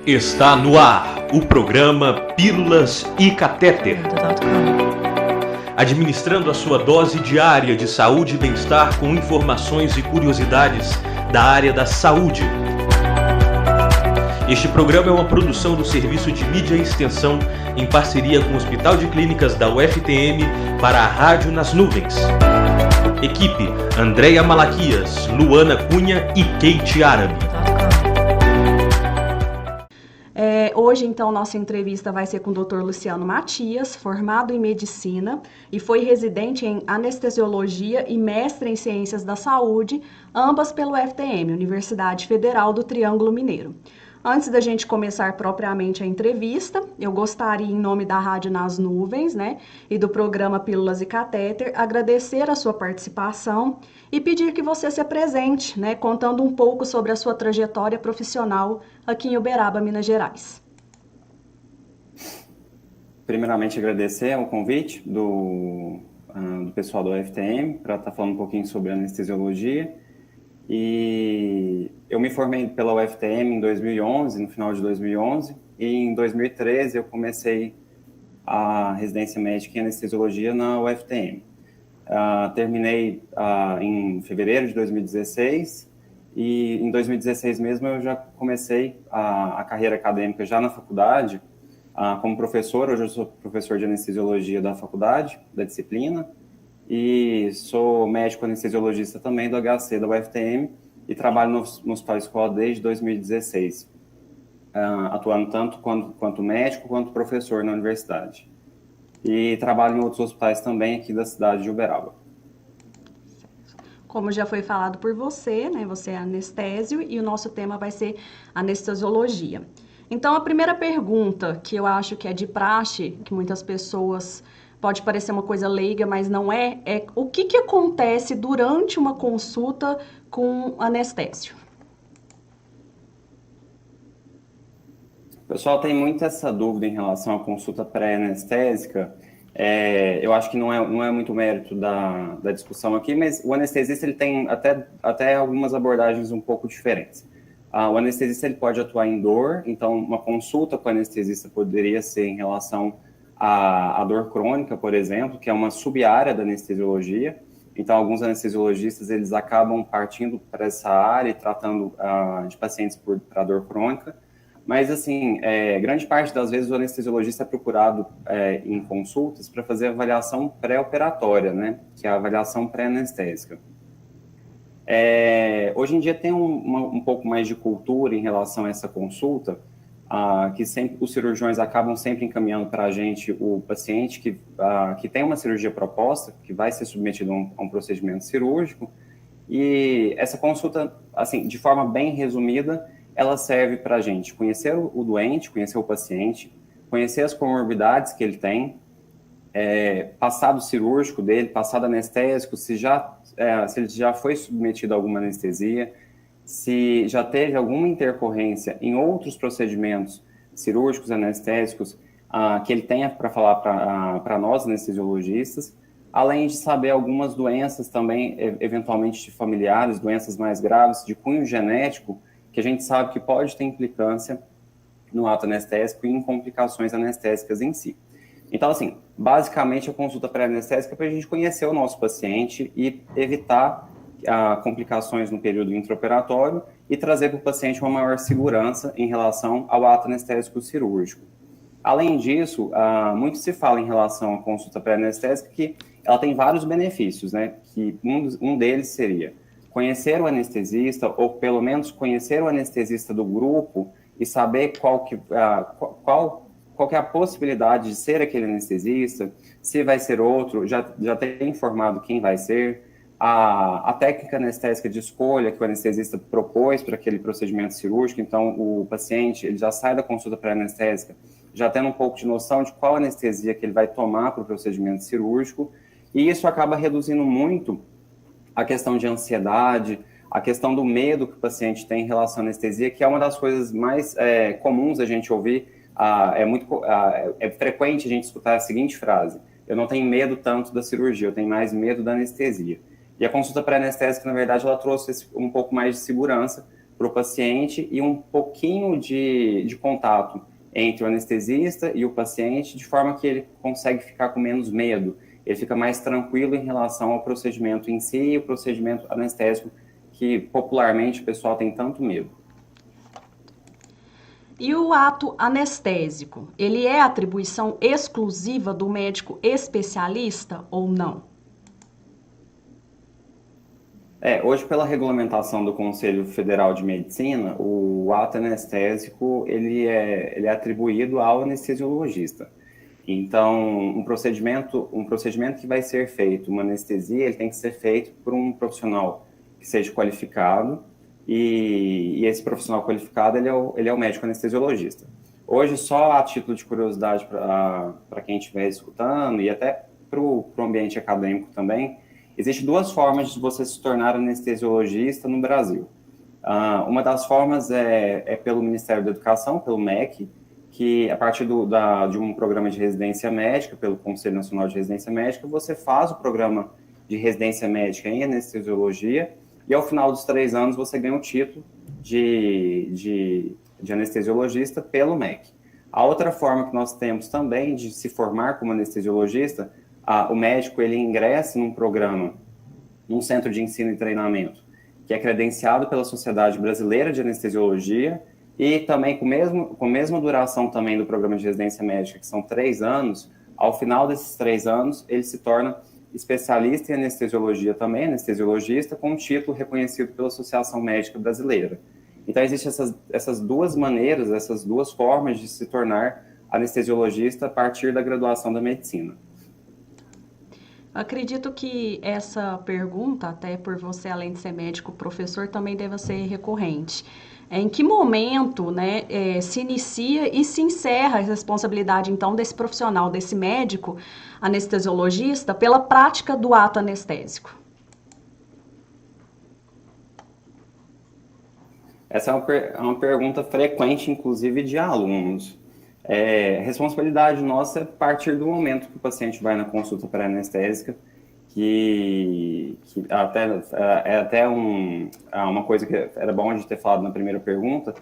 Está no ar o programa Pílulas e Catéter. Administrando a sua dose diária de saúde e bem-estar com informações e curiosidades da área da saúde. Este programa é uma produção do Serviço de Mídia e Extensão em parceria com o Hospital de Clínicas da UFTM para a Rádio nas Nuvens. Equipe: Andréia Malaquias, Luana Cunha e Kate Árabe. Hoje, então, nossa entrevista vai ser com o Dr. Luciano Matias, formado em Medicina e foi residente em Anestesiologia e mestre em Ciências da Saúde, ambas pelo UFTM, Universidade Federal do Triângulo Mineiro. Antes da gente começar propriamente a entrevista, eu gostaria, em nome da Rádio nas Nuvens, e do programa Pílulas e Catéter, agradecer a sua participação e pedir que você se apresente, contando um pouco sobre a sua trajetória profissional aqui em Uberaba, Minas Gerais. Primeiramente, agradecer o convite do pessoal do UFTM para estar falando um pouquinho sobre anestesiologia. E eu me formei pela UFTM em 2011, no final de 2011, e em 2013 eu comecei a residência médica em anestesiologia na UFTM. Terminei em fevereiro de 2016 e em 2016 mesmo eu já comecei a carreira acadêmica já na faculdade como professor. Hoje eu sou professor de anestesiologia da faculdade, da disciplina, e sou médico anestesiologista também do HC da UFTM e trabalho no Hospital Escola desde 2016, atuando tanto quanto médico quanto professor na universidade. E trabalho em outros hospitais também aqui da cidade de Uberaba. Como já foi falado por você, você é anestésio e o nosso tema vai ser anestesiologia. Então, a primeira pergunta, que eu acho que é de praxe, que muitas pessoas pode parecer uma coisa leiga, mas não é o que acontece durante uma consulta com anestésio? O pessoal tem muito essa dúvida em relação à consulta pré-anestésica. Eu acho que não é muito mérito da discussão aqui, mas o anestesista ele tem até algumas abordagens um pouco diferentes. O anestesista ele pode atuar em dor, então uma consulta com o anestesista poderia ser em relação à dor crônica, por exemplo, que é uma sub-área da anestesiologia. Então, alguns anestesiologistas eles acabam partindo para essa área e tratando de pacientes para dor crônica. Mas, assim, grande parte das vezes o anestesiologista é procurado em consultas para fazer a avaliação pré-operatória, que é a avaliação pré-anestésica. Hoje em dia tem um pouco mais de cultura em relação a essa consulta, que sempre os cirurgiões acabam sempre encaminhando para a gente o paciente que tem uma cirurgia proposta, que vai ser submetido a um procedimento cirúrgico, e essa consulta, assim, de forma bem resumida, ela serve para a gente conhecer o doente, conhecer o paciente, conhecer as comorbidades que ele tem, passado cirúrgico dele, passado anestésico, se ele já foi submetido a alguma anestesia, se já teve alguma intercorrência em outros procedimentos cirúrgicos, anestésicos, que ele tenha para falar para nós, anestesiologistas, além de saber algumas doenças também, eventualmente de familiares, doenças mais graves, de cunho genético, que a gente sabe que pode ter implicância no ato anestésico e em complicações anestésicas em si. Então, assim, basicamente a consulta pré-anestésica é para a gente conhecer o nosso paciente e evitar complicações no período intraoperatório e trazer para o paciente uma maior segurança em relação ao ato anestésico cirúrgico. Além disso, muito se fala em relação à consulta pré-anestésica que ela tem vários benefícios, que um deles seria conhecer o anestesista, ou pelo menos conhecer o anestesista do grupo e saber qual que é a possibilidade de ser aquele anestesista, se vai ser outro, já ter informado quem vai ser, a técnica anestésica de escolha que o anestesista propôs para aquele procedimento cirúrgico. Então, o paciente ele já sai da consulta pré-anestésica já tendo um pouco de noção de qual anestesia que ele vai tomar para o procedimento cirúrgico, e isso acaba reduzindo muito a questão de ansiedade, a questão do medo que o paciente tem em relação à anestesia, que é uma das coisas mais comuns a gente ouvir. É frequente a gente escutar a seguinte frase: eu não tenho medo tanto da cirurgia, eu tenho mais medo da anestesia. E a consulta pré-anestésica, na verdade, ela trouxe um pouco mais de segurança para o paciente e um pouquinho de contato entre o anestesista e o paciente, de forma que ele consegue ficar com menos medo, ele fica mais tranquilo em relação ao procedimento em si e o procedimento anestésico, que popularmente o pessoal tem tanto medo. E o ato anestésico, ele é atribuição exclusiva do médico especialista ou não? Hoje, pela regulamentação do Conselho Federal de Medicina, o ato anestésico ele é atribuído ao anestesiologista. Então, um procedimento que vai ser feito, uma anestesia, ele tem que ser feito por um profissional que seja qualificado, e esse profissional qualificado, ele é o médico anestesiologista. Hoje, só a título de curiosidade para quem estiver escutando, e até para o ambiente acadêmico também, existem duas formas de você se tornar anestesiologista no Brasil. Uma das formas é pelo Ministério da Educação, pelo MEC, que a partir de um programa de residência médica, pelo Conselho Nacional de Residência Médica, você faz o programa de residência médica em anestesiologia e ao final dos 3 anos você ganha o título de anestesiologista pelo MEC. A outra forma que nós temos também de se formar como anestesiologista, o médico ele ingressa num programa, num centro de ensino e treinamento, que é credenciado pela Sociedade Brasileira de Anestesiologia e também com a mesma duração também do programa de residência médica, que são 3 anos. Ao final desses 3 anos, ele se torna especialista em anestesiologia também, anestesiologista, com um título reconhecido pela Associação Médica Brasileira. Então, existem essas duas maneiras, essas duas formas de se tornar anestesiologista a partir da graduação da medicina. Acredito que essa pergunta, até por você, além de ser médico, professor, também deve ser recorrente. Em que momento, né, se inicia e se encerra a responsabilidade, então, desse profissional, desse médico anestesiologista, pela prática do ato anestésico? Essa é uma pergunta frequente, inclusive, de alunos. Responsabilidade nossa é a partir do momento que o paciente vai na consulta pré-anestésica, que é até uma coisa que era bom a gente ter falado na primeira pergunta.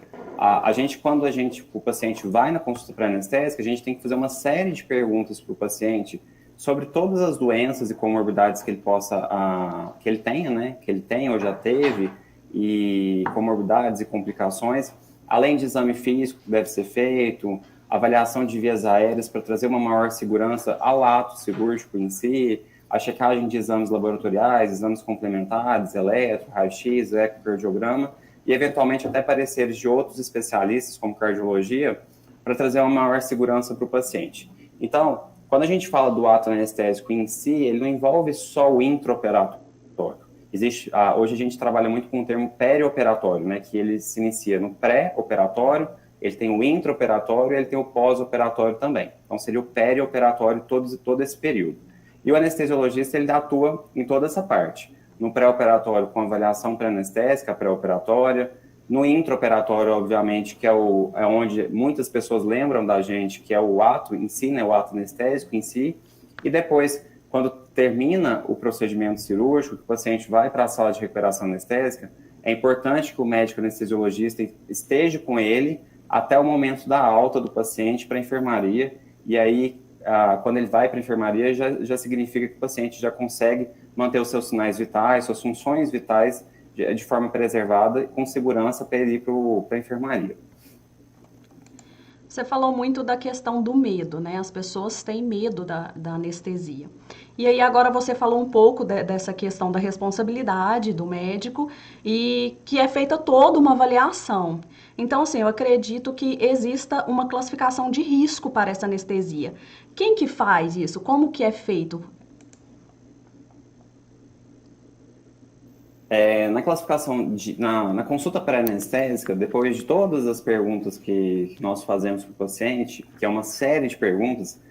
Quando o paciente vai na consulta pré-anestésica, a gente tem que fazer uma série de perguntas para o paciente sobre todas as doenças e comorbidades que ele tenha, né, que ele tem ou já teve, e comorbidades e complicações, além de exame físico que deve ser feito, avaliação de vias aéreas para trazer uma maior segurança ao ato cirúrgico em si, a checagem de exames laboratoriais, exames complementares, eletro, raio-x, ecocardiograma, e eventualmente até pareceres de outros especialistas, como cardiologia, para trazer uma maior segurança para o paciente. Então, quando a gente fala do ato anestésico em si, ele não envolve só o intraoperatório. Hoje a gente trabalha muito com o termo perioperatório, né, que ele se inicia no pré-operatório, ele tem o intraoperatório e ele tem o pós-operatório também. Então, seria o perioperatório todo esse período. E o anestesiologista, ele atua em toda essa parte. No pré-operatório, com avaliação pré-anestésica, pré-operatória. No intraoperatório, obviamente, que é onde muitas pessoas lembram da gente, que é o ato em si, né, o ato anestésico em si. E depois, quando termina o procedimento cirúrgico, que o paciente vai para a sala de recuperação anestésica, é importante que o médico anestesiologista esteja com ele até o momento da alta do paciente para a enfermaria, e aí, quando ele vai para a enfermaria, já significa que o paciente já consegue manter os seus sinais vitais, suas funções vitais de forma preservada, com segurança para ele ir para a enfermaria. Você falou muito da questão do medo, né? As pessoas têm medo da anestesia. E aí agora você falou um pouco dessa questão da responsabilidade do médico e que é feita toda uma avaliação. Então, assim, eu acredito que exista uma classificação de risco para essa anestesia. Quem que faz isso? Como que é feito? Na classificação, na consulta pré-anestésica, depois de todas as perguntas que nós fazemos para o paciente, que é uma série de perguntas,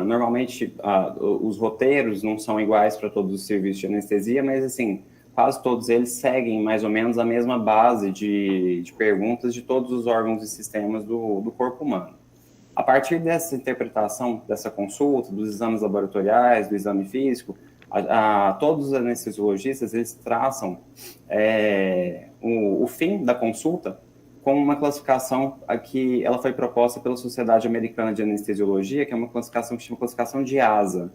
normalmente os roteiros não são iguais para todos os serviços de anestesia, mas assim, quase todos eles seguem mais ou menos a mesma base de perguntas de todos os órgãos e sistemas do corpo humano. A partir dessa interpretação, dessa consulta, dos exames laboratoriais, do exame físico, Todos os anestesiologistas, eles traçam o fim da consulta com uma classificação que ela foi proposta pela Sociedade Americana de Anestesiologia, que é uma classificação que se chama classificação de ASA.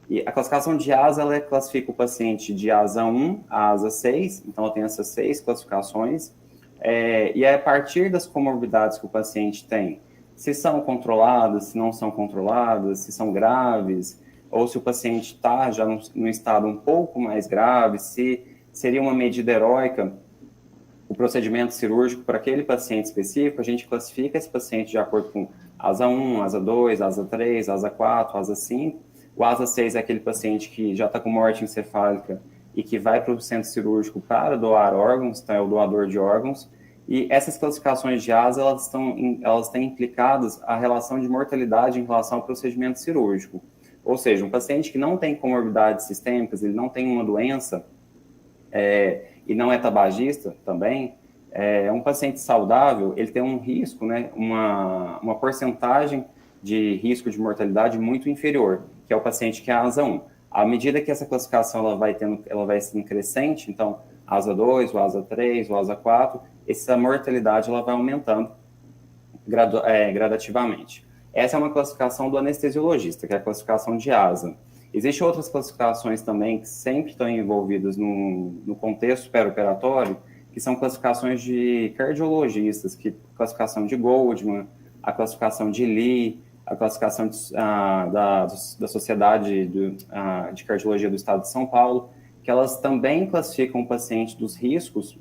E a classificação de ASA, ela classifica o paciente de ASA 1 a ASA 6, então ela tem essas 6 classificações, e é a partir das comorbidades que o paciente tem, se são controladas, se não são controladas, se são graves, ou se o paciente está já num estado um pouco mais grave, se seria uma medida heróica o procedimento cirúrgico para aquele paciente específico, a gente classifica esse paciente de acordo com ASA 1, ASA 2, ASA 3, ASA 4, ASA 5. O ASA 6 é aquele paciente que já está com morte encefálica e que vai para o centro cirúrgico para doar órgãos, então é o doador de órgãos. E essas classificações de ASA, elas têm implicadas a relação de mortalidade em relação ao procedimento cirúrgico. Ou seja, um paciente que não tem comorbidades sistêmicas, ele não tem uma doença, e não é tabagista também, um paciente saudável, ele tem um risco, né, uma porcentagem de risco de mortalidade muito inferior, que é o paciente que é ASA 1. À medida que essa classificação ela vai sendo crescente, então, ASA 2, o ASA 3, o ASA 4, essa mortalidade ela vai aumentando gradativamente. Essa é uma classificação do anestesiologista, que é a classificação de ASA. Existem outras classificações também que sempre estão envolvidas no contexto pré-operatório, que são classificações de cardiologistas, que classificação de Goldman, a classificação de Lee, a classificação da Sociedade de Cardiologia do Estado de São Paulo, que elas também classificam o paciente dos riscos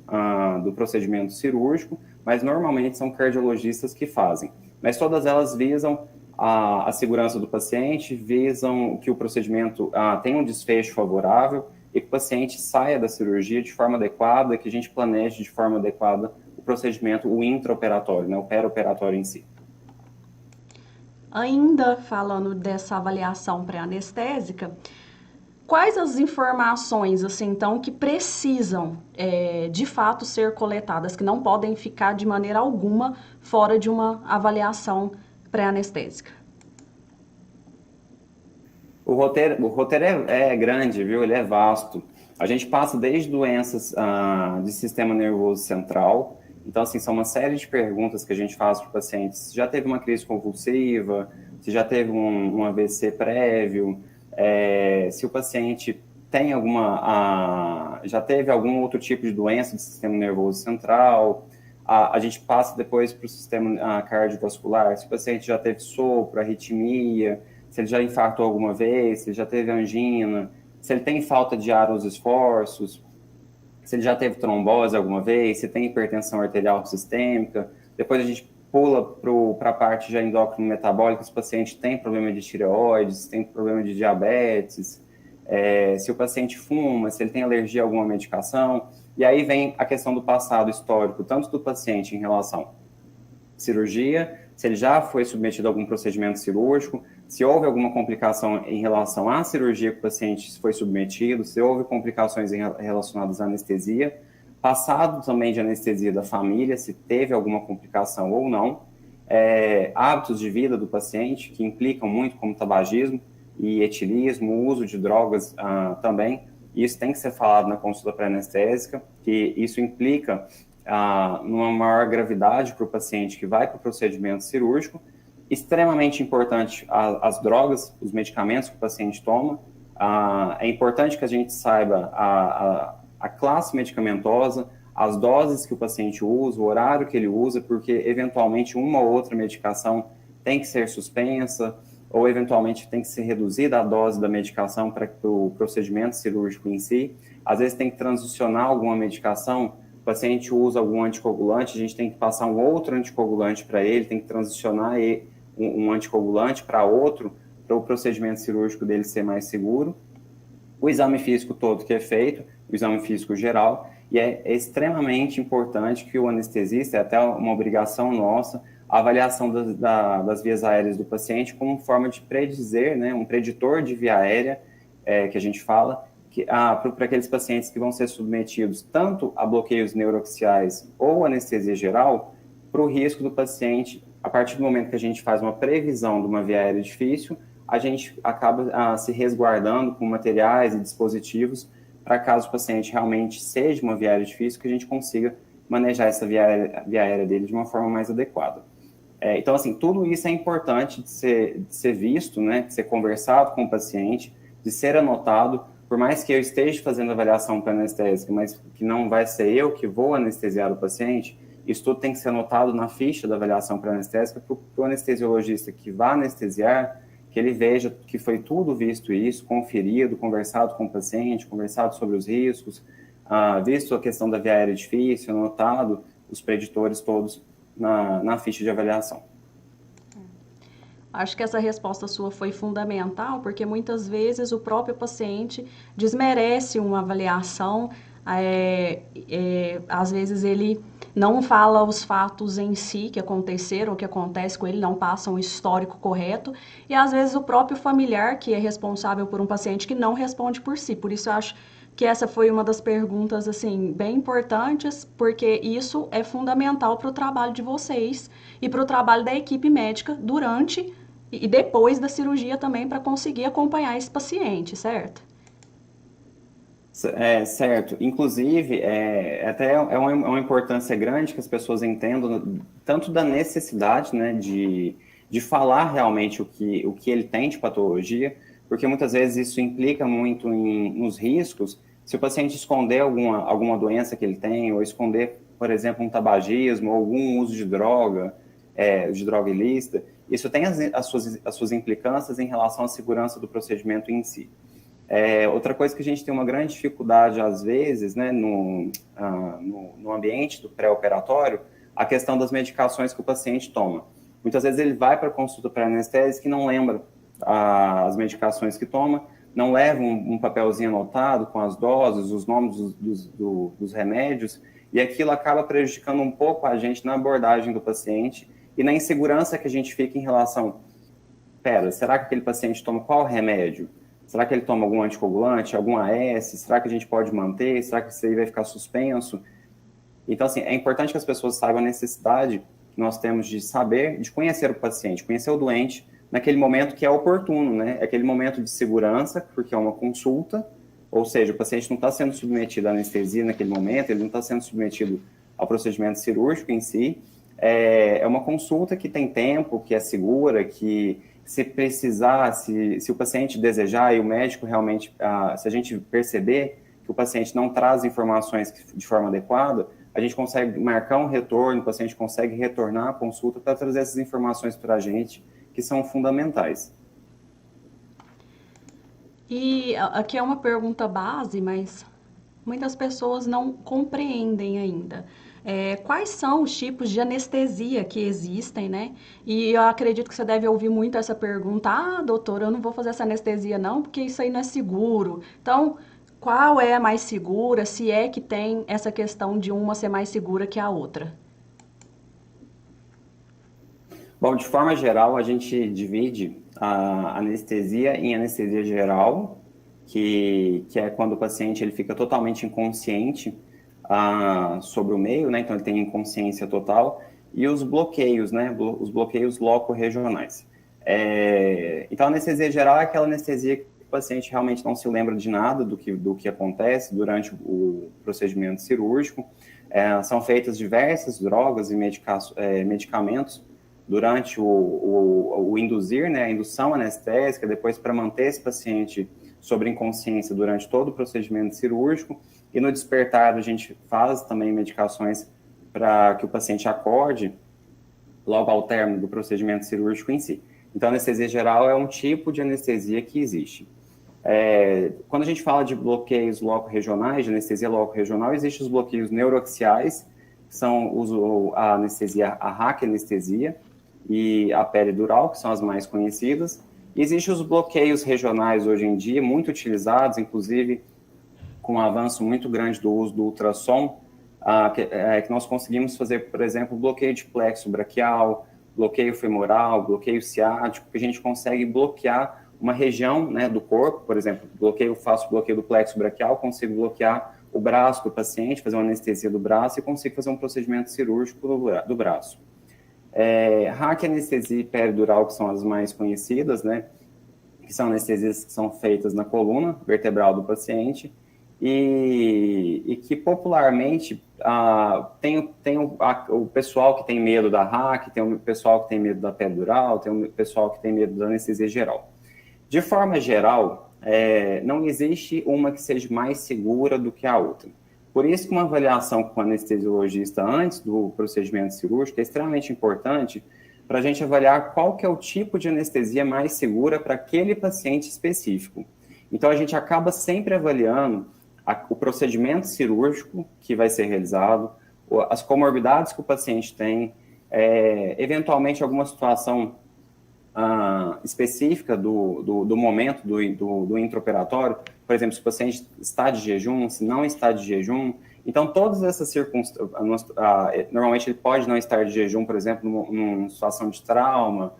do procedimento cirúrgico, mas normalmente são cardiologistas que fazem. Mas todas elas visam a segurança do paciente, visam que o procedimento tenha um desfecho favorável e que o paciente saia da cirurgia de forma adequada, que a gente planeje de forma adequada o procedimento, o intraoperatório, né, o perioperatório em si. Ainda falando dessa avaliação pré-anestésica, quais as informações, assim, então, que precisam, de fato, ser coletadas, que não podem ficar de maneira alguma fora de uma avaliação pré-anestésica? O roteiro é grande, viu? Ele é vasto. A gente passa desde doenças de sistema nervoso central. Então, assim, são uma série de perguntas que a gente faz para o paciente. Se já teve uma crise convulsiva, se já teve um AVC prévio, se o paciente tem já teve algum outro tipo de doença do sistema nervoso central. A gente passa depois para o sistema cardiovascular. Se o paciente já teve sopro, arritmia, se ele já infartou alguma vez, se ele já teve angina, se ele tem falta de ar aos esforços, se ele já teve trombose alguma vez, se tem hipertensão arterial sistêmica. Depois a gente pula para a parte já endócrino-metabólica, se o paciente tem problema de tireoide, se tem problema de diabetes, se o paciente fuma, se ele tem alergia a alguma medicação. E aí vem a questão do passado histórico, tanto do paciente em relação à cirurgia, se ele já foi submetido a algum procedimento cirúrgico, se houve alguma complicação em relação à cirurgia que o paciente foi submetido, se houve complicações relacionadas à anestesia, passado também de anestesia da família, se teve alguma complicação ou não, hábitos de vida do paciente, que implicam muito, como tabagismo e etilismo, uso de drogas também. Isso tem que ser falado na consulta pré-anestésica, que isso implica numa maior gravidade para o paciente que vai para o procedimento cirúrgico. Extremamente importante as drogas, os medicamentos que o paciente toma. É importante que a gente saiba a classe medicamentosa, as doses que o paciente usa, o horário que ele usa, porque eventualmente uma ou outra medicação tem que ser suspensa, ou eventualmente tem que ser reduzida a dose da medicação para o procedimento cirúrgico em si. Às vezes tem que transicionar alguma medicação, o paciente usa algum anticoagulante, a gente tem que passar um outro anticoagulante para ele, tem que transicionar um anticoagulante para outro, para o procedimento cirúrgico dele ser mais seguro. O exame físico todo que é feito, o exame físico geral, e é extremamente importante que o anestesista, é até uma obrigação nossa, a avaliação das vias aéreas do paciente como forma de predizer, né, um preditor de via aérea, que a gente fala, para aqueles pacientes que vão ser submetidos tanto a bloqueios neuroaxiais ou anestesia geral, para o risco do paciente, a partir do momento que a gente faz uma previsão de uma via aérea difícil, a gente acaba se resguardando com materiais e dispositivos para caso o paciente realmente seja uma via aérea difícil, que a gente consiga manejar essa via aérea dele de uma forma mais adequada. Então, assim, tudo isso é importante de ser visto, né, de ser conversado com o paciente, de ser anotado, por mais que eu esteja fazendo avaliação pré-anestésica, mas que não vai ser eu que vou anestesiar o paciente, isso tudo tem que ser anotado na ficha da avaliação pré-anestésica para o anestesiologista que vai anestesiar, que ele veja que foi tudo visto isso, conferido, conversado com o paciente, conversado sobre os riscos, visto a questão da via aérea difícil, anotado os preditores todos na ficha de avaliação. Acho que essa resposta sua foi fundamental, porque muitas vezes o próprio paciente desmerece uma avaliação, às vezes ele não fala os fatos em si que aconteceram, o que acontece com ele, não passa um histórico correto, e às vezes o próprio familiar, que é responsável por um paciente, que não responde por si. Por isso eu acho que essa foi uma das perguntas, assim, bem importantes, porque isso é fundamental para o trabalho de vocês e para o trabalho da equipe médica durante e depois da cirurgia também, para conseguir acompanhar esse paciente, certo? Certo. Inclusive, até é uma importância grande que as pessoas entendam, tanto da necessidade, né, de falar realmente o que ele tem de patologia, porque muitas vezes isso implica muito nos riscos. Se o paciente esconder alguma doença que ele tem, ou esconder, por exemplo, um tabagismo, ou algum uso de droga ilícita, isso tem as suas implicâncias em relação à segurança do procedimento em si. Outra coisa que a gente tem uma grande dificuldade, às vezes, né, no ambiente do pré-operatório, a questão das medicações que o paciente toma. Muitas vezes ele vai para a consulta pré-anestésica e não lembra as medicações que toma, não leva um papelzinho anotado com as doses, os nomes dos remédios, e aquilo acaba prejudicando um pouco a gente na abordagem do paciente e na insegurança que a gente fica em relação, será que aquele paciente toma qual remédio? Será que ele toma algum anticoagulante, algum AS? Será que a gente pode manter? Será que isso aí vai ficar suspenso? Então, assim, é importante que as pessoas saibam a necessidade que nós temos de saber, de conhecer o paciente, conhecer o doente, naquele momento que é oportuno, né? É aquele momento de segurança, porque é uma consulta, ou seja, o paciente não está sendo submetido à anestesia naquele momento, ele não está sendo submetido ao procedimento cirúrgico em si. É uma consulta que tem tempo, que é segura, que se precisar, se o paciente desejar e o médico realmente, se a gente perceber que o paciente não traz informações de forma adequada, a gente consegue marcar um retorno, o paciente consegue retornar à consulta para trazer essas informações para a gente, que são fundamentais. E aqui é uma pergunta base, mas muitas pessoas não compreendem ainda. Quais são os tipos de anestesia que existem, né? E eu acredito que você deve ouvir muito essa pergunta: doutor, eu não vou fazer essa anestesia não, porque isso aí não é seguro. Então, qual é a mais segura, se é que tem essa questão de uma ser mais segura que a outra? Bom, de forma geral, a gente divide a anestesia em anestesia geral, que é quando o paciente ele fica totalmente inconsciente sobre o meio, né? Então ele tem inconsciência total, e os bloqueios, né? Os bloqueios loco-regionais. Então a anestesia geral é aquela anestesia que o paciente realmente não se lembra de nada do que acontece durante o procedimento cirúrgico. São feitas diversas drogas e medicamentos durante o induzir, né? A indução anestésica, depois para manter esse paciente sobre inconsciência durante todo o procedimento cirúrgico, e no despertar a gente faz também medicações para que o paciente acorde logo ao término do procedimento cirúrgico em si. Então, a anestesia geral é um tipo de anestesia que existe. Quando a gente fala de bloqueios loco-regionais, de anestesia loco-regional, existem os bloqueios neuroaxiais, que são a anestesia, a raquianestesia e a peridural, que são as mais conhecidas. E existem os bloqueios regionais hoje em dia, muito utilizados, inclusive com um avanço muito grande do uso do ultrassom, que nós conseguimos fazer, por exemplo, bloqueio de plexo braquial, bloqueio femoral, bloqueio ciático, que a gente consegue bloquear uma região, né, do corpo, por exemplo, faço bloqueio do plexo braquial, consigo bloquear o braço do paciente, fazer uma anestesia do braço e consigo fazer um procedimento cirúrgico do braço. Raquianestesia e peridural, que são as mais conhecidas, né, que são anestesias que são feitas na coluna vertebral do paciente, e que popularmente tem o pessoal que tem medo da RAC, tem o pessoal que tem medo da epidural, tem o pessoal que tem medo da anestesia geral. De forma geral, não existe uma que seja mais segura do que a outra. Por isso que uma avaliação com o anestesiologista antes do procedimento cirúrgico é extremamente importante para a gente avaliar qual que é o tipo de anestesia mais segura para aquele paciente específico. Então, a gente acaba sempre avaliando o procedimento cirúrgico que vai ser realizado, as comorbidades que o paciente tem, eventualmente alguma situação específica do momento do intraoperatório, por exemplo, se o paciente está de jejum, se não está de jejum. Então, todas essas circunstâncias, normalmente ele pode não estar de jejum, por exemplo, numa situação de trauma,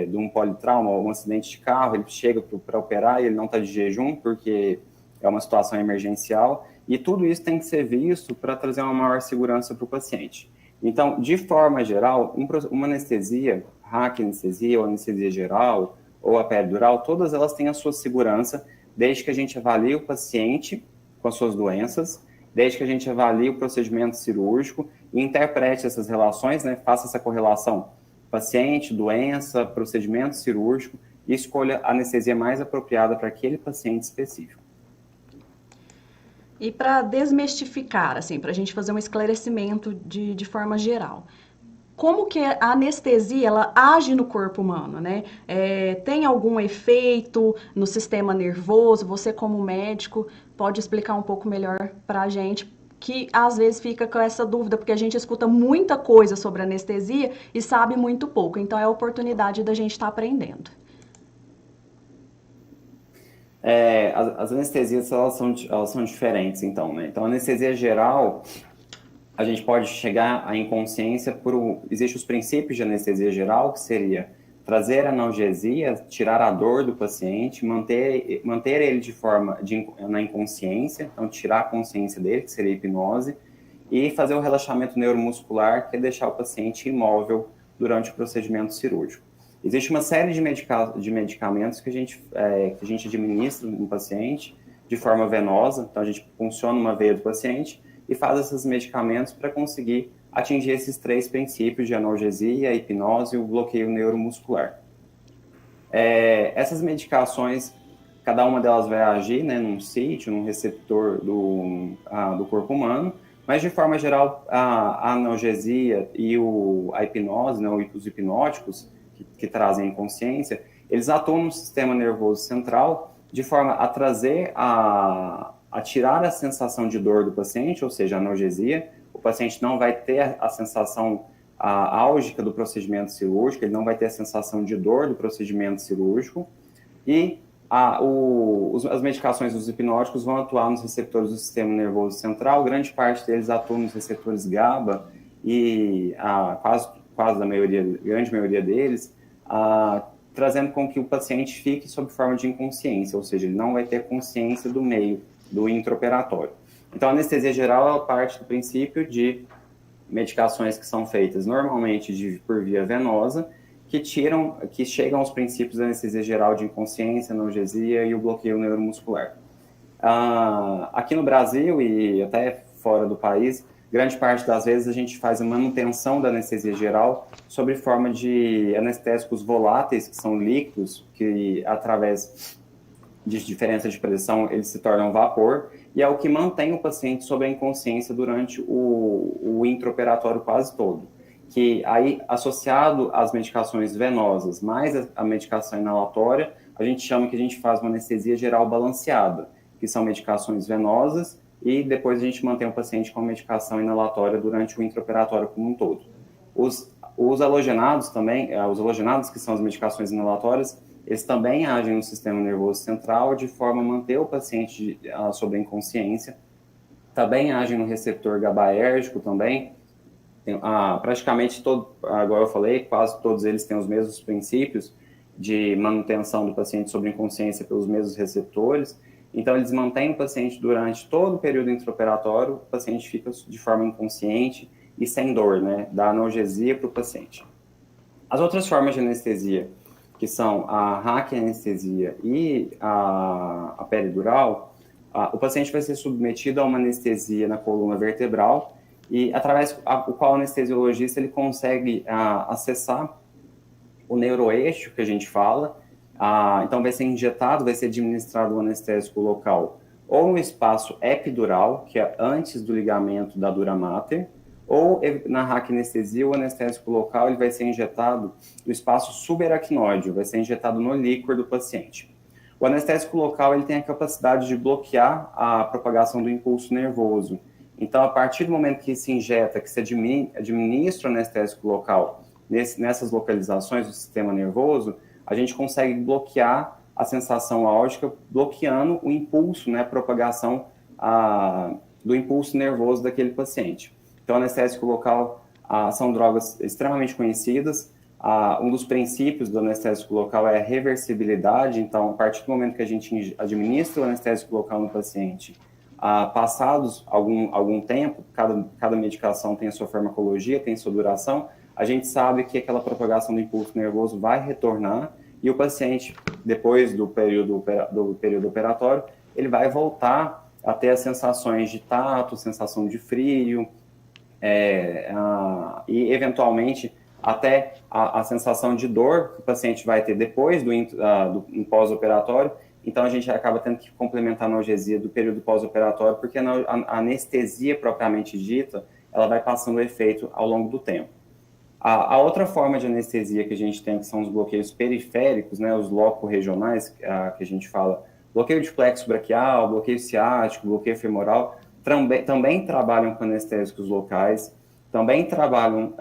de um politrauma, ou um acidente de carro, ele chega para operar e ele não está de jejum, porque é uma situação emergencial, e tudo isso tem que ser visto para trazer uma maior segurança para o paciente. Então, de forma geral, uma anestesia, RAC anestesia, ou anestesia geral, ou a peridural, todas elas têm a sua segurança, desde que a gente avalie o paciente com as suas doenças, desde que a gente avalie o procedimento cirúrgico e interprete essas relações, né, faça essa correlação paciente, doença, procedimento cirúrgico, e escolha a anestesia mais apropriada para aquele paciente específico. E para desmistificar, assim, para a gente fazer um esclarecimento de forma geral, como que a anestesia ela age no corpo humano, né? Tem algum efeito no sistema nervoso? Você, como médico, pode explicar um pouco melhor para a gente, que às vezes fica com essa dúvida, porque a gente escuta muita coisa sobre anestesia e sabe muito pouco. Então, é a oportunidade da gente estar aprendendo. As anestesias, elas são diferentes, então, né? Então, a anestesia geral, a gente pode chegar à inconsciência existem os princípios de anestesia geral, que seria trazer analgesia, tirar a dor do paciente, manter ele na inconsciência, então tirar a consciência dele, que seria a hipnose, e fazer o relaxamento neuromuscular, que é deixar o paciente imóvel durante o procedimento cirúrgico. Existe uma série de medicamentos que a gente administra no paciente de forma venosa, então a gente funciona uma veia do paciente e faz esses medicamentos para conseguir atingir esses 3 princípios de analgesia, hipnose e o bloqueio neuromuscular. Essas medicações, cada uma delas vai agir, né, num sítio, num receptor do corpo humano, mas de forma geral a analgesia e a hipnose, né, os hipnóticos, que trazem a inconsciência, eles atuam no sistema nervoso central de forma a trazer, a tirar a sensação de dor do paciente, ou seja, a analgesia. O paciente não vai ter a sensação álgica do procedimento cirúrgico, ele não vai ter a sensação de dor do procedimento cirúrgico, e as medicações dos hipnóticos vão atuar nos receptores do sistema nervoso central, grande parte deles atuam nos receptores GABA, e grande maioria deles, trazendo com que o paciente fique sob forma de inconsciência, ou seja, ele não vai ter consciência do meio do intraoperatório. Então, a anestesia geral é parte do princípio de medicações que são feitas normalmente por via venosa, que chegam aos princípios da anestesia geral de inconsciência, analgesia e o bloqueio neuromuscular. Aqui no Brasil e até fora do país, grande parte das vezes a gente faz a manutenção da anestesia geral sob forma de anestésicos voláteis, que são líquidos, que através de diferença de pressão eles se tornam vapor, e é o que mantém o paciente sob a inconsciência durante o intraoperatório quase todo. Que aí, associado às medicações venosas mais a medicação inalatória, a gente chama que a gente faz uma anestesia geral balanceada, que são medicações venosas, e depois a gente mantém o paciente com medicação inalatória durante o intraoperatório como um todo. Os halogenados também, os halogenados, que são as medicações inalatórias, eles também agem no sistema nervoso central de forma a manter o paciente sob a inconsciência, também agem no receptor GABAérgico também, praticamente agora eu falei, quase todos eles têm os mesmos princípios de manutenção do paciente sob inconsciência pelos mesmos receptores. Então, eles mantêm o paciente durante todo o período intraoperatório, o paciente fica de forma inconsciente e sem dor, né? Dá analgesia para o paciente. As outras formas de anestesia que são a raquianestesia e a peridural, o paciente vai ser submetido a uma anestesia na coluna vertebral e através do qual o anestesiologista ele consegue acessar o neuroeixo que a gente fala. Então vai ser injetado, vai ser administrado o anestésico local ou no espaço epidural, que é antes do ligamento da dura mater, ou na raquianestesia, o anestésico local ele vai ser injetado no espaço subaracnoide, vai ser injetado no líquor do paciente. O anestésico local ele tem a capacidade de bloquear a propagação do impulso nervoso. Então, a partir do momento que se injeta, que se administra o anestésico local nessas localizações do sistema nervoso, a gente consegue bloquear a sensação álgica, bloqueando o impulso, né, a propagação do impulso nervoso daquele paciente. Então, o anestésico local são drogas extremamente conhecidas. Um dos princípios do anestésico local é a reversibilidade. Então, a partir do momento que a gente administra o anestésico local no paciente, passados algum tempo, cada medicação tem a sua farmacologia, tem a sua duração, a gente sabe que aquela propagação do impulso nervoso vai retornar e o paciente, depois do período operatório, ele vai voltar a ter as sensações de tato, sensação de frio, e eventualmente até a sensação de dor que o paciente vai ter depois do pós-operatório. Então a gente acaba tendo que complementar a analgesia do período pós-operatório, porque a anestesia propriamente dita, ela vai passando o efeito ao longo do tempo. A outra forma de anestesia que a gente tem, que são os bloqueios periféricos, né, os loco-regionais, que a gente fala, bloqueio de plexo braquial, bloqueio ciático, bloqueio femoral, também trabalham com anestésicos locais, também trabalham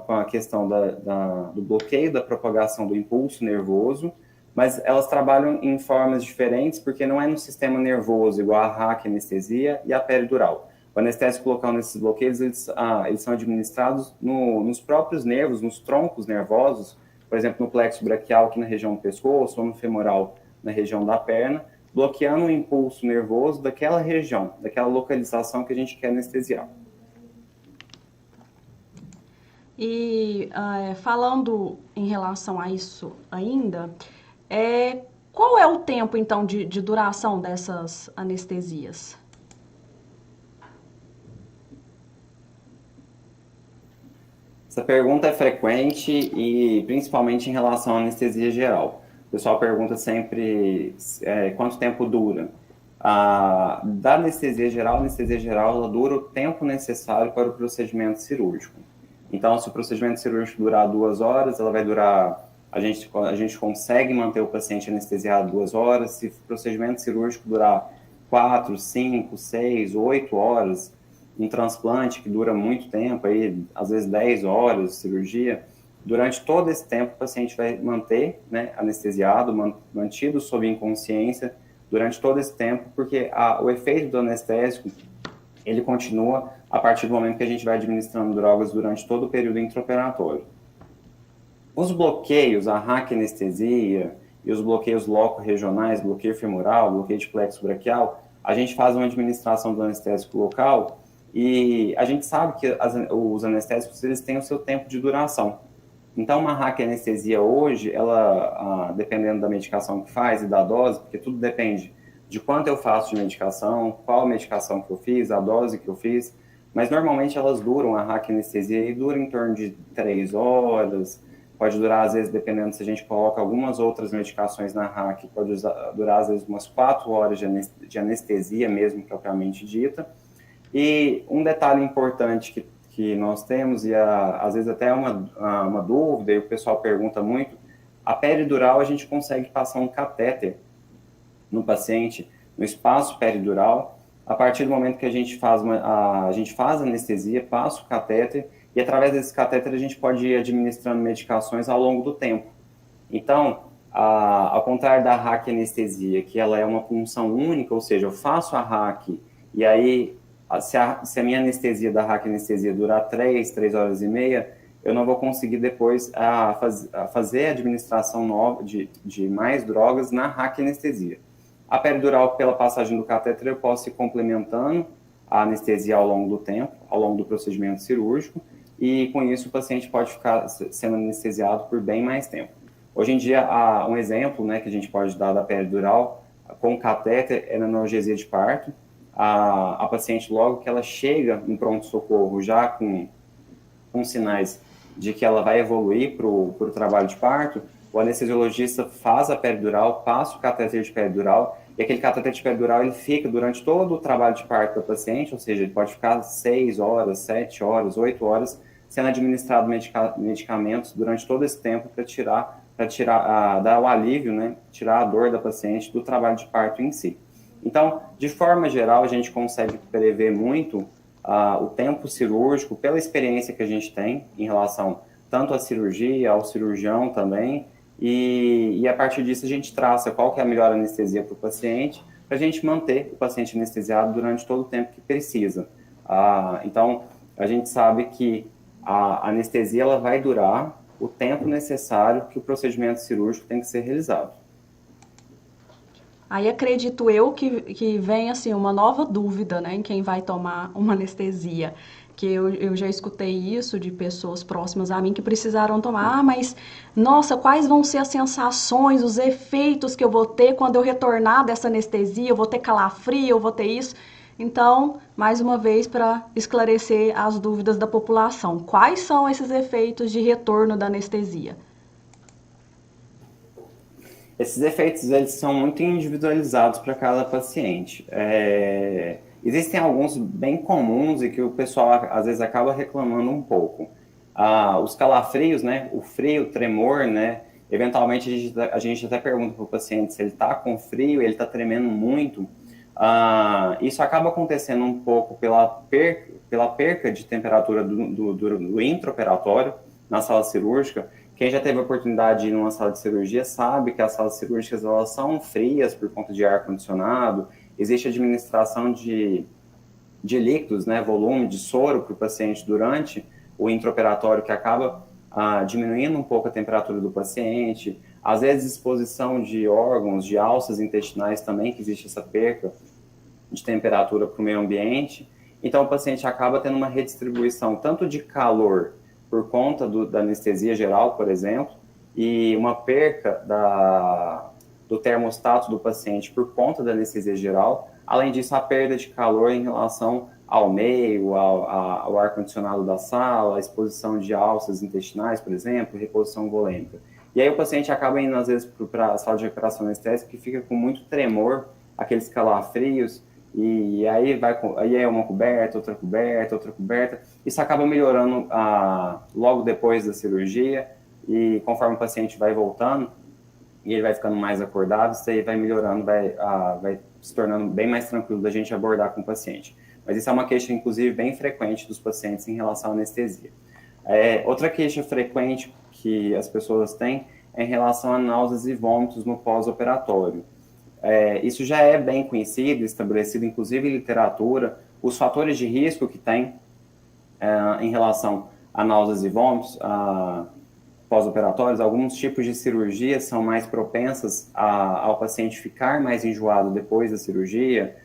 com a questão do bloqueio da propagação do impulso nervoso, mas elas trabalham em formas diferentes, porque não é no sistema nervoso, igual a raquianestesia e a peridural. O anestésico local nesses bloqueios, eles são administrados nos próprios nervos, nos troncos nervosos, por exemplo, no plexo braquial, aqui na região do pescoço, ou no femoral, na região da perna, bloqueando o impulso nervoso daquela região, daquela localização que a gente quer anestesiar. E falando em relação a isso ainda, qual é o tempo, então, de duração dessas anestesias? Essa pergunta é frequente e principalmente em relação à anestesia geral. O pessoal pergunta sempre quanto tempo dura. Da anestesia geral ela dura o tempo necessário para o procedimento cirúrgico. Então, se o procedimento cirúrgico durar 2 horas, ela vai durar... A gente consegue manter o paciente anestesiado 2 horas. Se o procedimento cirúrgico durar 4, 5, 6, 8 horas, um transplante que dura muito tempo, aí, às vezes 10 horas de cirurgia, durante todo esse tempo o paciente vai manter, né, anestesiado, mantido sob inconsciência durante todo esse tempo, porque o efeito do anestésico, ele continua a partir do momento que a gente vai administrando drogas durante todo o período intraoperatório. Os bloqueios, a raquianestesia e os bloqueios loco-regionais, bloqueio femoral, bloqueio de plexo braquial, a gente faz uma administração do anestésico local e a gente sabe que os anestésicos eles têm o seu tempo de duração. Então, uma raquianestesia hoje, ela, dependendo da medicação que faz e da dose, porque tudo depende de quanto eu faço de medicação, qual a medicação que eu fiz, a dose que eu fiz, mas normalmente elas duram, a raquianestesia, e dura em torno de 3 horas, pode durar, às vezes, dependendo se a gente coloca algumas outras medicações na RAC, pode durar, às vezes, umas 4 horas de anestesia mesmo, propriamente dita. E um detalhe importante que nós temos, e às vezes até uma dúvida, e o pessoal pergunta muito, a peridural a gente consegue passar um catéter no paciente, no espaço peridural, a partir do momento que a gente faz a anestesia, passa o catéter, e através desse catéter a gente pode ir administrando medicações ao longo do tempo. Então, ao contrário da raquianestesia, que ela é uma punção única, ou seja, eu faço a RAC, e aí, se a minha anestesia da raquianestesia durar 3 horas e meia, eu não vou conseguir depois fazer a administração nova de mais drogas na raquianestesia. A peridural, pela passagem do catéter, eu posso ir complementando a anestesia ao longo do tempo, ao longo do procedimento cirúrgico, e com isso o paciente pode ficar sendo anestesiado por bem mais tempo. Hoje em dia, um exemplo, né, que a gente pode dar da peridural, com catéter é na analgesia de parto. A paciente, logo que ela chega em pronto-socorro, já com sinais de que ela vai evoluir para o trabalho de parto, o anestesiologista faz a peridural, passa o catéter de peridural, e aquele catéter de peridural ele fica durante todo o trabalho de parto da paciente, ou seja, ele pode ficar 6 horas, 7 horas, 8 horas, sendo administrado medicamentos durante todo esse tempo para dar o alívio, né, tirar a dor da paciente do trabalho de parto em si. Então, de forma geral, a gente consegue prever muito o tempo cirúrgico pela experiência que a gente tem em relação tanto à cirurgia, ao cirurgião também, e a partir disso a gente traça qual que é a melhor anestesia para o paciente, para a gente manter o paciente anestesiado durante todo o tempo que precisa. Então, a gente sabe que a anestesia ela vai durar o tempo necessário que o procedimento cirúrgico tem que ser realizado. Aí acredito eu que vem assim uma nova dúvida, né, em quem vai tomar uma anestesia. Que eu já escutei isso de pessoas próximas a mim que precisaram tomar. Mas, nossa, quais vão ser as sensações, os efeitos que eu vou ter quando eu retornar dessa anestesia? Eu vou ter calafrio, eu vou ter isso? Então, mais uma vez, para esclarecer as dúvidas da população, quais são esses efeitos de retorno da anestesia? Esses efeitos eles são muito individualizados para cada paciente. Existem alguns bem comuns e que o pessoal às vezes acaba reclamando um pouco. Os calafrios, né, o frio, o tremor, né, eventualmente a gente até pergunta para o paciente se ele está com frio, ele está tremendo muito. Isso acaba acontecendo um pouco pela perca de temperatura do intraoperatório na sala cirúrgica. Quem já teve a oportunidade de ir numa sala de cirurgia sabe que as salas cirúrgicas elas são frias por conta de ar-condicionado, existe administração de líquidos, né, volume de soro para o paciente durante o intraoperatório que acaba diminuindo um pouco a temperatura do paciente, às vezes exposição de órgãos, de alças intestinais também, que existe essa perca de temperatura para o meio ambiente, então o paciente acaba tendo uma redistribuição tanto de calor por conta da anestesia geral, por exemplo, e uma perca do termostato do paciente por conta da anestesia geral. Além disso, a perda de calor em relação ao meio, ao ar-condicionado da sala, a exposição de alças intestinais, por exemplo, reposição volêmica. E aí o paciente acaba indo, às vezes, para a sala de recuperação anestésica, que fica com muito tremor, aqueles calafrios, e aí é uma coberta, outra coberta, outra coberta. Isso acaba melhorando logo depois da cirurgia, e conforme o paciente vai voltando, e ele vai ficando mais acordado, isso aí vai melhorando, vai se tornando bem mais tranquilo da gente abordar com o paciente. Mas isso é uma queixa, inclusive, bem frequente dos pacientes em relação à anestesia. Outra queixa frequente que as pessoas têm é em relação a náuseas e vômitos no pós-operatório. Isso já é bem conhecido, estabelecido, inclusive em literatura, os fatores de risco que tem em relação a náuseas e vômitos pós-operatórios. Alguns tipos de cirurgia são mais propensas ao paciente ficar mais enjoado depois da cirurgia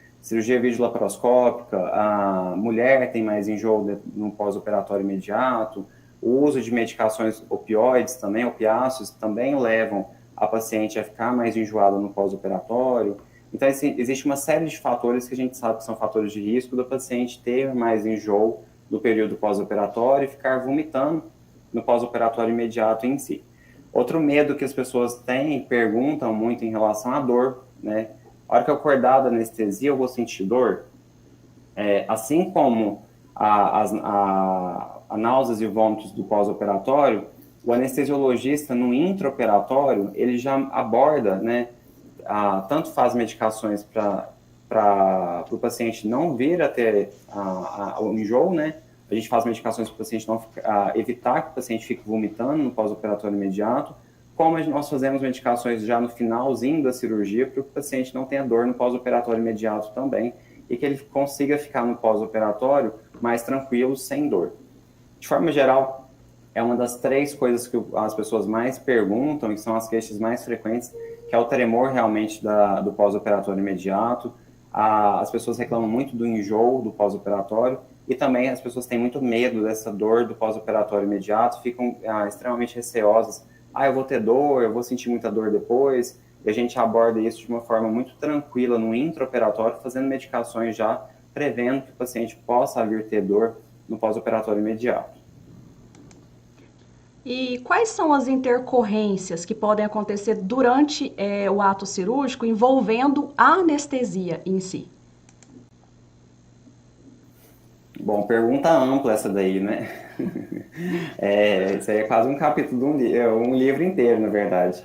videolaparoscópica, a mulher tem mais enjoo no pós-operatório imediato, o uso de medicações opioides também, opiáceos, também levam a paciente a ficar mais enjoada no pós-operatório. Então, existe uma série de fatores que a gente sabe que são fatores de risco do paciente ter mais enjoo no período pós-operatório e ficar vomitando no pós-operatório imediato em si. Outro medo que as pessoas têm e perguntam muito em relação à dor, né? A hora que eu acordar da anestesia, eu vou sentir dor? Assim como a náuseas e vômitos do pós-operatório, o anestesiologista, no intraoperatório, ele já aborda, né, tanto faz medicações para o paciente não vir a ter o enjoo, né? A gente faz medicações para o paciente não evitar que o paciente fique vomitando no pós-operatório imediato, como nós fazemos medicações já no finalzinho da cirurgia, para que o paciente não tenha dor no pós-operatório imediato também, e que ele consiga ficar no pós-operatório mais tranquilo, sem dor. De forma geral, é uma das 3 coisas que as pessoas mais perguntam, e são as queixas mais frequentes, que é o tremor realmente do pós-operatório imediato. As pessoas reclamam muito do enjoo do pós-operatório, e também as pessoas têm muito medo dessa dor do pós-operatório imediato, ficam extremamente receosas eu vou ter dor, eu vou sentir muita dor depois, e a gente aborda isso de uma forma muito tranquila no intraoperatório, fazendo medicações já, prevendo que o paciente possa vir ter dor no pós-operatório imediato. E quais são as intercorrências que podem acontecer durante o ato cirúrgico envolvendo a anestesia em si? Bom, pergunta ampla essa daí, né? Isso aí é quase um capítulo de um livro inteiro, na verdade.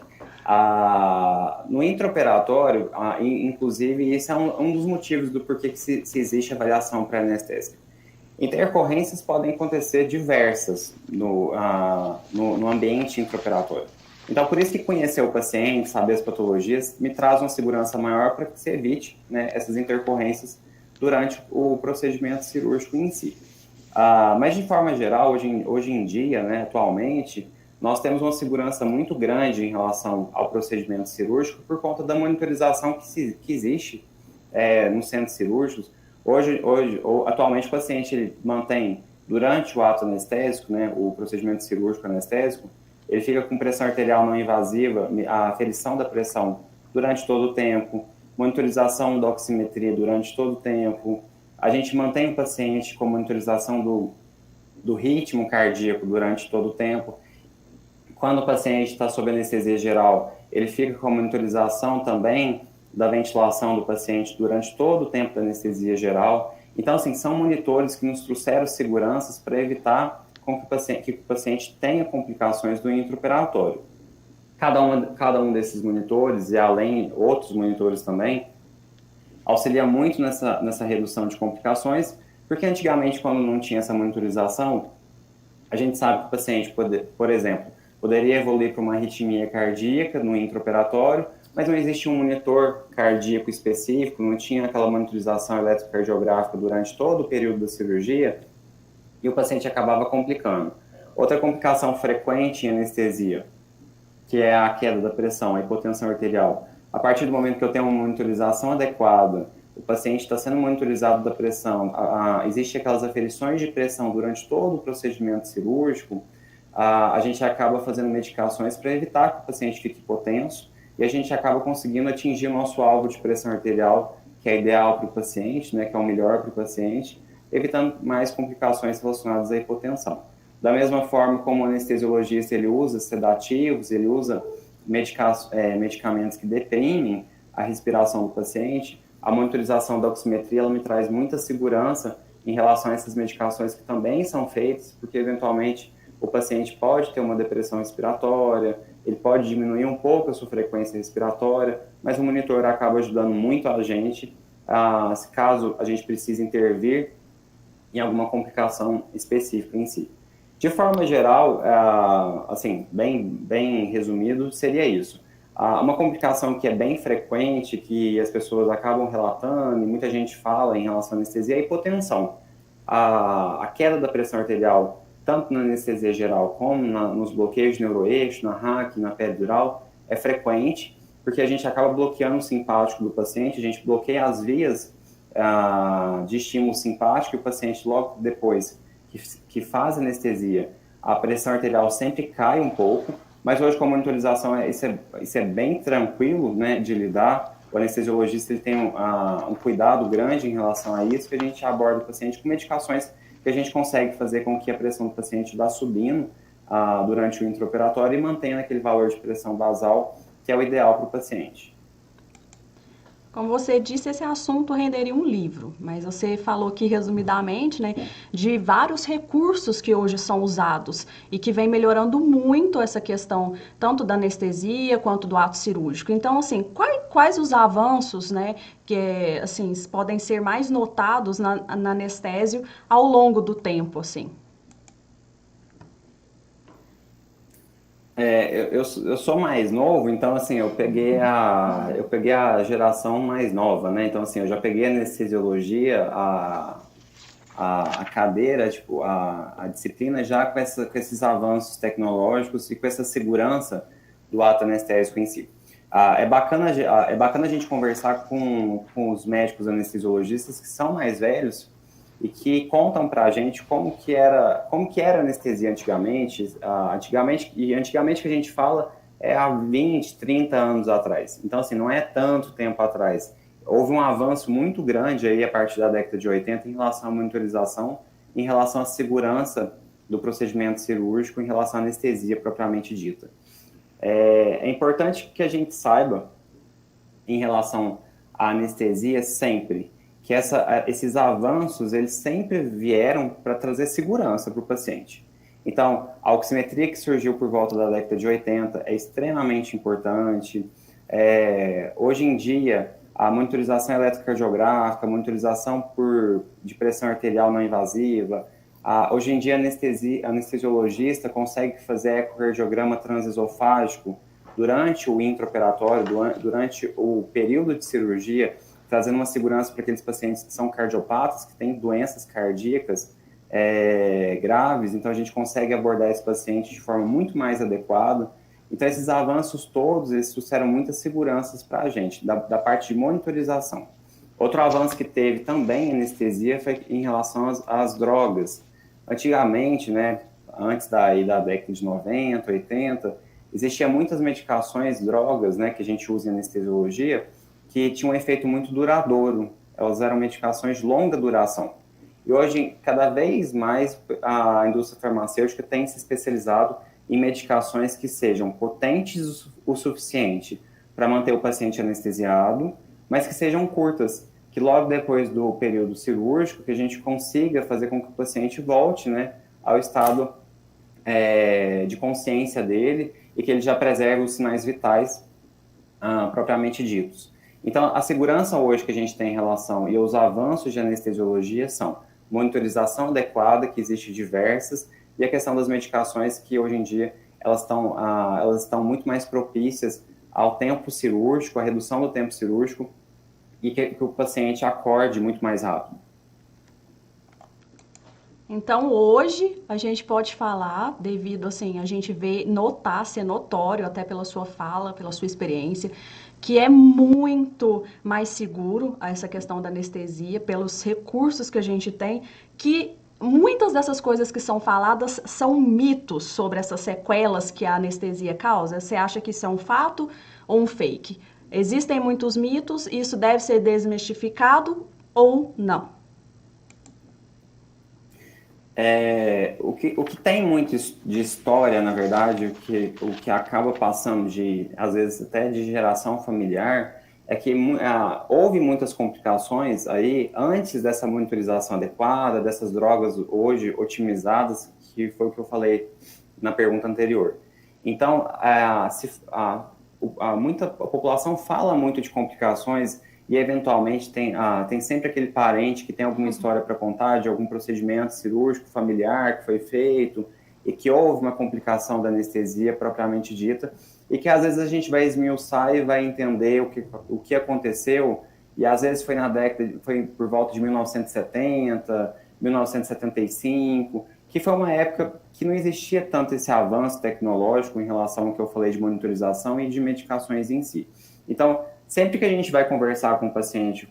No intraoperatório, inclusive, isso é um dos motivos do porquê que se existe avaliação pré-anestésica. Intercorrências podem acontecer diversas no ambiente intraoperatório. Então, por isso que conhecer o paciente, saber as patologias, me traz uma segurança maior para que se evite, né, essas intercorrências durante o procedimento cirúrgico em si. Mas, de forma geral, hoje em dia, né, atualmente, nós temos uma segurança muito grande em relação ao procedimento cirúrgico por conta da monitorização que existe nos centros cirúrgicos. Atualmente, o paciente ele mantém, durante o ato anestésico, né, o procedimento cirúrgico anestésico, ele fica com pressão arterial não invasiva, a aferição da pressão durante todo o tempo, monitorização da oximetria durante todo o tempo. A gente mantém o paciente com monitorização do ritmo cardíaco durante todo o tempo. Quando o paciente está sob anestesia geral, ele fica com a monitorização também da ventilação do paciente durante todo o tempo da anestesia geral. Então, assim, são monitores que nos trouxeram seguranças para evitar que o paciente tenha complicações do intraoperatório. Cada um desses monitores, e além outros monitores também, auxilia muito nessa redução de complicações, porque antigamente, quando não tinha essa monitorização, a gente sabe que o paciente, por exemplo, poderia evoluir para uma arritmia cardíaca no intraoperatório, mas não existia um monitor cardíaco específico, não tinha aquela monitorização eletrocardiográfica durante todo o período da cirurgia, e o paciente acabava complicando. Outra complicação frequente em anestesia, que é a queda da pressão, a hipotensão arterial. A partir do momento que eu tenho uma monitorização adequada, o paciente está sendo monitorizado da pressão, existe aquelas aferições de pressão durante todo o procedimento cirúrgico, a gente acaba fazendo medicações para evitar que o paciente fique hipotenso, e a gente acaba conseguindo atingir o nosso alvo de pressão arterial, que é ideal para o paciente, né, que é o melhor para o paciente, evitando mais complicações relacionadas à hipotensão. Da mesma forma como o anestesiologista ele usa sedativos, ele usa medicamentos que deprimem a respiração do paciente, a monitorização da oximetria ela me traz muita segurança em relação a essas medicações que também são feitas, porque eventualmente o paciente pode ter uma depressão respiratória, ele pode diminuir um pouco a sua frequência respiratória, mas o monitor acaba ajudando muito a gente, caso a gente precise intervir em alguma complicação específica em si. De forma geral, assim, bem resumido, seria isso. Uma complicação que é bem frequente, que as pessoas acabam relatando, e muita gente fala em relação à anestesia, é a hipotensão. A queda da pressão arterial, tanto na anestesia geral como nos bloqueios de neuroeixo, na RAC, na peridural, é frequente, porque a gente acaba bloqueando o simpático do paciente, a gente bloqueia as vias de estímulo simpático, e o paciente logo depois que faz anestesia, a pressão arterial sempre cai um pouco, mas hoje com a monitorização isso é bem tranquilo, né, de lidar. O anestesiologista ele tem um cuidado grande em relação a isso, que a gente aborda o paciente com medicações que a gente consegue fazer com que a pressão do paciente vá subindo durante o intraoperatório e mantenha aquele valor de pressão basal que é o ideal para o paciente. Como você disse, esse assunto renderia um livro, mas você falou aqui resumidamente, né, de vários recursos que hoje são usados e que vem melhorando muito essa questão tanto da anestesia quanto do ato cirúrgico. Então, assim, quais os avanços, né, que assim, podem ser mais notados na anestésio ao longo do tempo, assim? Eu sou mais novo, então assim, eu peguei a geração mais nova, né? Então assim, eu já peguei a anestesiologia, a cadeira, tipo, a disciplina já com esses avanços tecnológicos e com essa segurança do ato anestésico em si. É bacana a gente conversar com os médicos anestesiologistas que são mais velhos, e que contam para a gente como que era a anestesia antigamente, antigamente que a gente fala há 20, 30 anos atrás. Então, assim, não é tanto tempo atrás. Houve um avanço muito grande aí a partir da década de 80 em relação à monitorização, em relação à segurança do procedimento cirúrgico, em relação à anestesia propriamente dita. É importante que a gente saiba, em relação à anestesia, sempre, que esses avanços, eles sempre vieram para trazer segurança para o paciente. Então, a oximetria que surgiu por volta da década de 80 é extremamente importante. Hoje em dia, a monitorização eletrocardiográfica, a monitorização de pressão arterial não invasiva, hoje em dia, a anestesiologista consegue fazer ecocardiograma transesofágico durante o intraoperatório, durante o período de cirurgia, trazendo uma segurança para aqueles pacientes que são cardiopatas, que têm doenças cardíacas graves. Então, a gente consegue abordar esse paciente de forma muito mais adequada. Então, esses avanços todos, eles trouxeram muitas seguranças para a gente, da parte de monitorização. Outro avanço que teve também em anestesia foi em relação às drogas. Antigamente, né, antes da década de 90, 80, existiam muitas medicações, drogas, né, que a gente usa em anestesiologia, que tinham um efeito muito duradouro. Elas eram medicações de longa duração. E hoje, cada vez mais, a indústria farmacêutica tem se especializado em medicações que sejam potentes o suficiente para manter o paciente anestesiado, mas que sejam curtas, que logo depois do período cirúrgico, que a gente consiga fazer com que o paciente volte, né, ao estado de consciência dele e que ele já preserve os sinais vitais propriamente ditos. Então, a segurança hoje que a gente tem em relação e os avanços de anestesiologia são monitorização adequada, que existe diversas, e a questão das medicações que hoje em dia elas estão muito mais propícias ao tempo cirúrgico, à redução do tempo cirúrgico, e que o paciente acorde muito mais rápido. Então, hoje, a gente pode falar, devido, assim, a gente ser notório, até pela sua fala, pela sua experiência, que é muito mais seguro essa questão da anestesia, pelos recursos que a gente tem, que muitas dessas coisas que são faladas são mitos sobre essas sequelas que a anestesia causa. Você acha que isso é um fato ou um fake? Existem muitos mitos, isso deve ser desmistificado ou não? O que tem muito de história, na verdade, o que acaba passando às vezes até de geração familiar, é que houve muitas complicações aí antes dessa monitorização adequada, dessas drogas hoje otimizadas, que foi o que eu falei na pergunta anterior. Então, a população fala muito de complicações e, eventualmente, tem sempre aquele parente que tem alguma história para contar de algum procedimento cirúrgico familiar que foi feito e que houve uma complicação da anestesia propriamente dita e que, às vezes, a gente vai esmiuçar e vai entender o que aconteceu e, às vezes, foi por volta de 1970, 1975, que foi uma época que não existia tanto esse avanço tecnológico em relação ao que eu falei de monitorização e de medicações em si. Então, sempre que a gente vai conversar com o paciente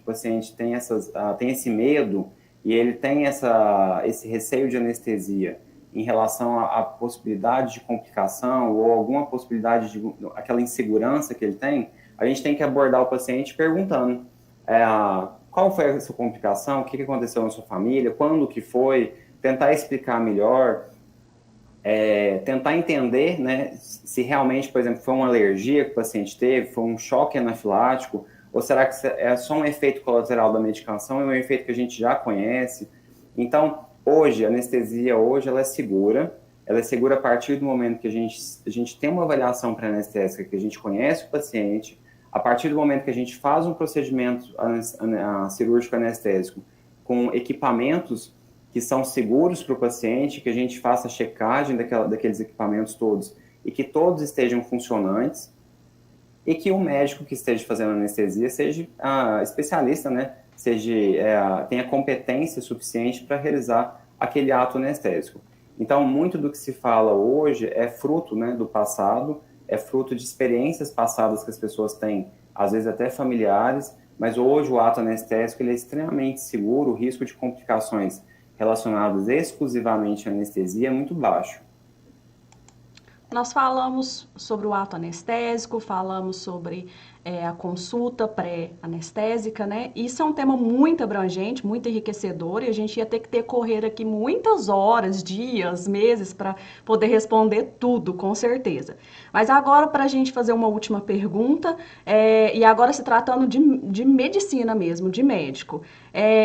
tem esse medo e ele tem esse receio de anestesia em relação à possibilidade de complicação ou alguma possibilidade aquela insegurança que ele tem, a gente tem que abordar o paciente perguntando qual foi a sua complicação, o que aconteceu na sua família, quando que foi, tentar explicar melhor, tentar entender, né, se realmente, por exemplo, foi uma alergia que o paciente teve, foi um choque anafilático, ou será que é só um efeito colateral da medicação, é um efeito que a gente já conhece. Então, hoje, a anestesia, ela é segura a partir do momento que a gente tem uma avaliação pré-anestésica, que a gente conhece o paciente, a partir do momento que a gente faz um procedimento cirúrgico anestésico com equipamentos que são seguros para o paciente, que a gente faça a checagem daqueles equipamentos todos e que todos estejam funcionantes e que o médico que esteja fazendo anestesia seja especialista, né? Tenha competência suficiente para realizar aquele ato anestésico. Então, muito do que se fala hoje é fruto, né, do passado, é fruto de experiências passadas que as pessoas têm, às vezes até familiares, mas hoje o ato anestésico ele é extremamente seguro, o risco de complicações relacionadas exclusivamente à anestesia é muito baixo. Nós falamos sobre o ato anestésico, falamos sobre a consulta pré-anestésica, né? Isso é um tema muito abrangente, muito enriquecedor, e a gente ia ter que correr aqui muitas horas, dias, meses para poder responder tudo, com certeza. Mas agora, para a gente fazer uma última pergunta, e agora se tratando de medicina mesmo, de médico,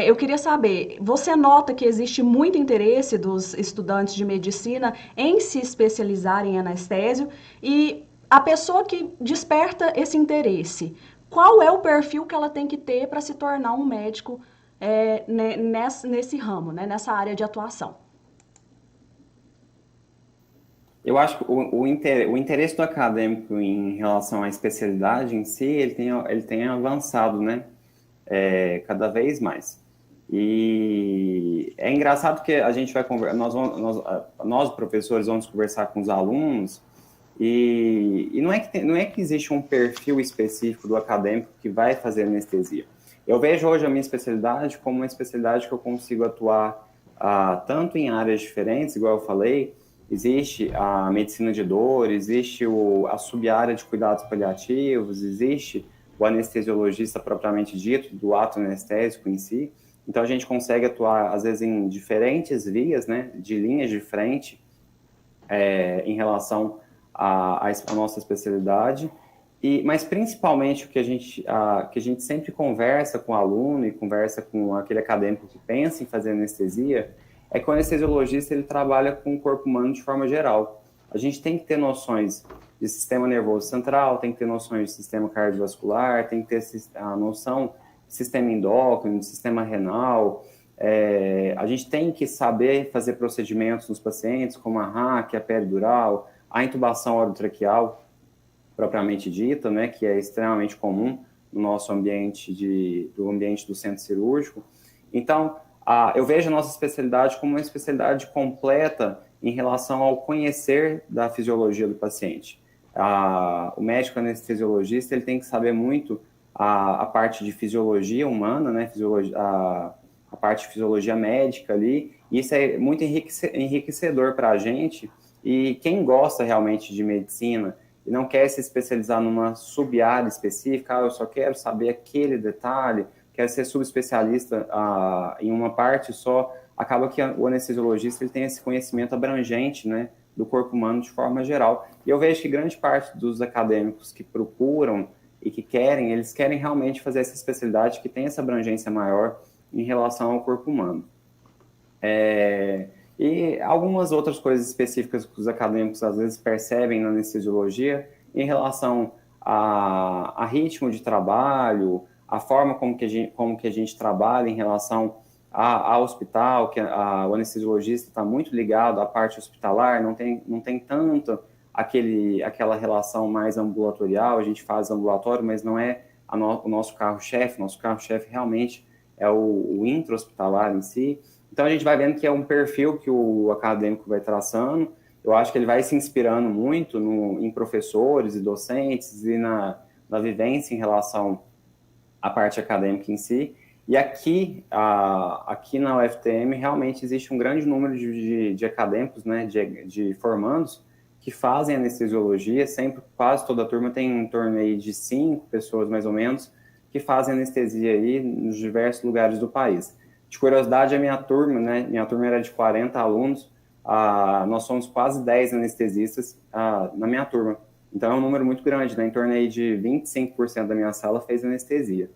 eu queria saber, você nota que existe muito interesse dos estudantes de medicina em se especializar em anestésio e a pessoa que desperta esse interesse, qual é o perfil que ela tem que ter para se tornar um médico nesse ramo, né, nessa área de atuação? Eu acho que o interesse do acadêmico em relação à especialidade em si, ele tem avançado, né? Cada vez mais. E é engraçado que a gente vai conversar, nós professores vamos conversar com os alunos e não é que existe um perfil específico do acadêmico que vai fazer anestesia. Eu vejo hoje a minha especialidade como uma especialidade que eu consigo atuar tanto em áreas diferentes, igual eu falei, existe a medicina de dor, existe a sub-área de cuidados paliativos, existe o anestesiologista propriamente dito, do ato anestésico em si. Então, a gente consegue atuar, às vezes, em diferentes vias, né, de linhas de frente, em relação à nossa especialidade. Mas, principalmente, o que a gente sempre conversa com o aluno e conversa com aquele acadêmico que pensa em fazer anestesia, é que o anestesiologista ele trabalha com o corpo humano de forma geral. A gente tem que ter noções de sistema nervoso central, tem que ter noções de sistema cardiovascular, tem que ter a noção de sistema endócrino, de sistema renal. A gente tem que saber fazer procedimentos nos pacientes, como a RAC, a peridural, a intubação orotraqueal, propriamente dita, né, que é extremamente comum no nosso ambiente do centro cirúrgico. Então, eu vejo a nossa especialidade como uma especialidade completa em relação ao conhecer da fisiologia do paciente. O médico anestesiologista ele tem que saber muito a parte de fisiologia humana, né, a parte de fisiologia médica ali, e isso é muito enriquecedor para a gente, e quem gosta realmente de medicina e não quer se especializar numa sub-área específica, eu só quero saber aquele detalhe, quer ser subespecialista em uma parte só, acaba que o anestesiologista ele tem esse conhecimento abrangente, né, do corpo humano de forma geral. E eu vejo que grande parte dos acadêmicos que procuram e que eles querem realmente fazer essa especialidade que tem essa abrangência maior em relação ao corpo humano. E algumas outras coisas específicas que os acadêmicos às vezes percebem na anestesiologia em relação a ritmo de trabalho, a forma como que a gente trabalha em relação ao hospital, que o anestesiologista está muito ligado à parte hospitalar, não tem tanto aquela relação mais ambulatorial, a gente faz ambulatório, mas não é o nosso carro-chefe, nosso carro-chefe realmente é o intra-hospitalar em si. Então, a gente vai vendo que é um perfil que o acadêmico vai traçando. Eu acho que ele vai se inspirando muito em professores e docentes e na vivência em relação à parte acadêmica em si. E aqui na UFTM, realmente existe um grande número de acadêmicos, né, de formandos, que fazem anestesiologia. Sempre, quase toda a turma tem em torno aí de 5 pessoas, mais ou menos, que fazem anestesia aí nos diversos lugares do país. De curiosidade, a minha turma, né? Minha turma era de 40 alunos, nós somos quase 10 anestesistas na minha turma. Então, é um número muito grande, né? Em torno aí de 25% da minha sala fez anestesia.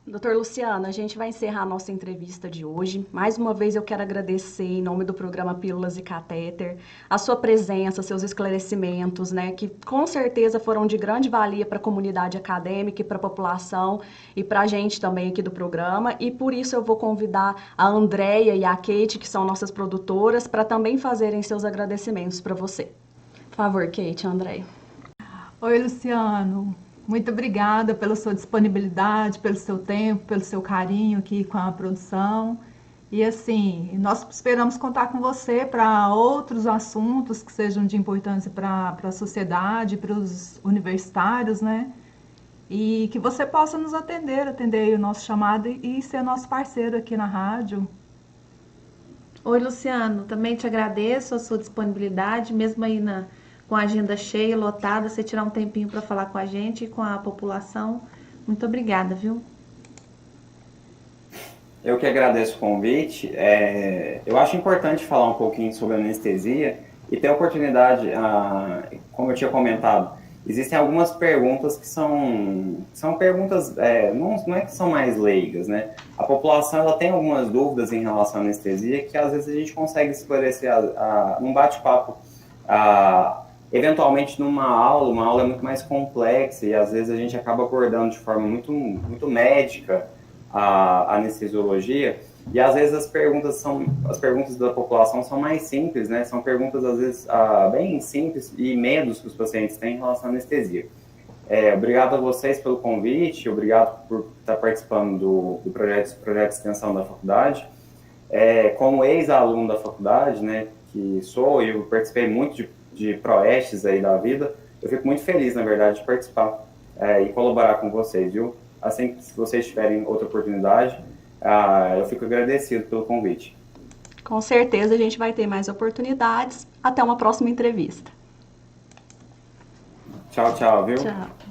Doutor Luciano, a gente vai encerrar a nossa entrevista de hoje. Mais uma vez eu quero agradecer, em nome do programa Pílulas e Catéter, a sua presença, seus esclarecimentos, né, que com certeza foram de grande valia para a comunidade acadêmica e para a população e para a gente também aqui do programa. E por isso eu vou convidar a Andréia e a Kate, que são nossas produtoras, para também fazerem seus agradecimentos para você. Por favor, Kate, Andréia. Oi, Luciano. Muito obrigada pela sua disponibilidade, pelo seu tempo, pelo seu carinho aqui com a produção. E assim, nós esperamos contar com você para outros assuntos que sejam de importância para a sociedade, para os universitários, né? e que você possa nos atender aí o nosso chamado e ser nosso parceiro aqui na rádio. Oi, Luciano, também te agradeço a sua disponibilidade, mesmo aí com a agenda cheia, lotada, você tirar um tempinho para falar com a gente e com a população. Muito obrigada, viu? Eu que agradeço o convite. Eu acho importante falar um pouquinho sobre anestesia e ter a oportunidade, como eu tinha comentado, existem algumas perguntas que são perguntas, não é que são mais leigas, né? A população ela tem algumas dúvidas em relação à anestesia que às vezes a gente consegue esclarecer num bate-papo. Eventualmente uma aula é muito mais complexa e às vezes a gente acaba abordando de forma muito, muito médica a anestesiologia, e às vezes as perguntas da população são mais simples, né? São perguntas às vezes bem simples e medos que os pacientes têm em relação à anestesia. Obrigado a vocês pelo convite, obrigado por estar participando do projeto de extensão da faculdade. Como ex-aluno da faculdade, né, que sou, e eu participei muito de proestes aí da vida, eu fico muito feliz, na verdade, de participar e colaborar com vocês, viu? Assim, se vocês tiverem outra oportunidade, eu fico agradecido pelo convite. Com certeza a gente vai ter mais oportunidades. Até uma próxima entrevista. Tchau, tchau, viu? Tchau.